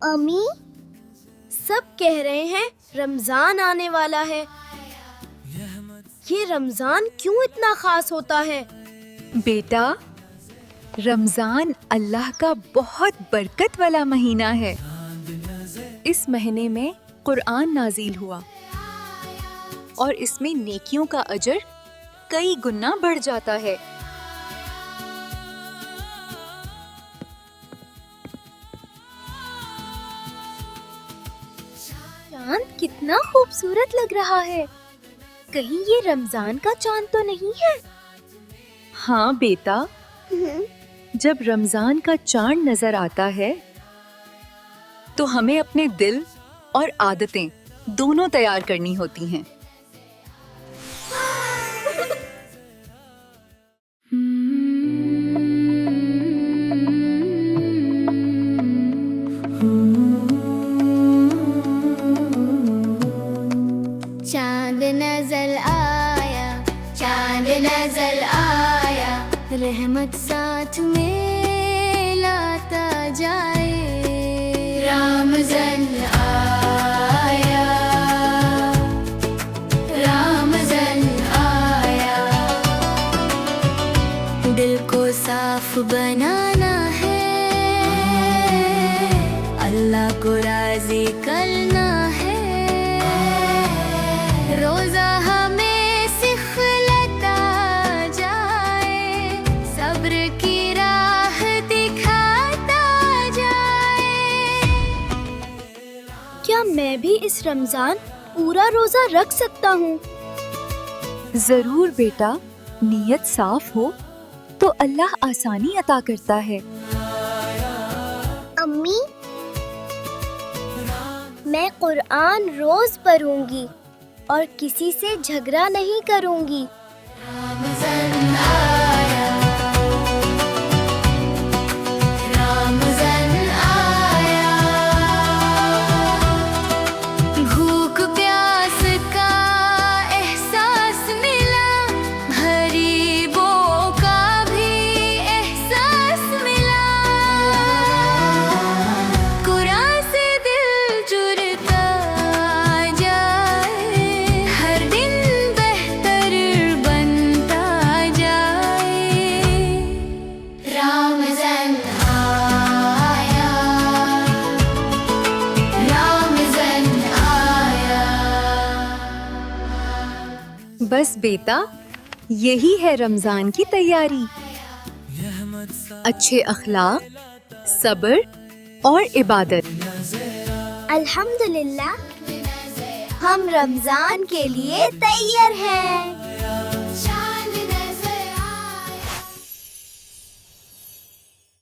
امی سب کہہ رہے ہیں رمضان آنے والا ہے. یہ رمضان کیوں اتنا خاص ہوتا ہے؟ بیٹا، رمضان اللہ کا بہت برکت والا مہینہ ہے. اس مہینے میں قرآن نازل ہوا اور اس میں نیکیوں کا اجر کئی گنا بڑھ جاتا ہے. چاند کتنا خوبصورت لگ رہا ہے. کہیں یہ رمضان کا چاند تو نہیں ہے؟ ہاں بیٹا، جب رمضان کا چاند نظر آتا ہے تو ہمیں اپنے دل اور عادتیں دونوں تیار کرنی ہوتی ہیں. چاند نزل آیا، چاند نزل آیا، رحمت ساتھ میں لاتا جائے. رمضان آیا، رمضان آیا، دل کو صاف بنانا ہے، اللہ کو راضی کرنا ہے. روزہ ہمیں سکھلاتا جائے، صبر کی راہ دکھاتا جائے. کیا میں بھی اس رمضان پورا روزہ رکھ سکتا ہوں؟ ضرور بیٹا، نیت صاف ہو تو اللہ آسانی عطا کرتا ہے. امی، میں قرآن روز پڑھوں گی اور کسی سے جھگڑا نہیں کروں گی. رمضان آیا، رمضان آیا، بھوک پیاس کا احساس ملا، غریبوں کا بھی احساس ملا. قرآن سے دل جڑتا جائے، ہر دن بہتر بنتا جائے. رمضان آیا، رمضان آیا. بس بیٹا، یہی ہے رمضان کی تیاری. اچھے اخلاق، صبر اور عبادت. الحمدللہ، ہم رمضان کے لیے تیار ہیں.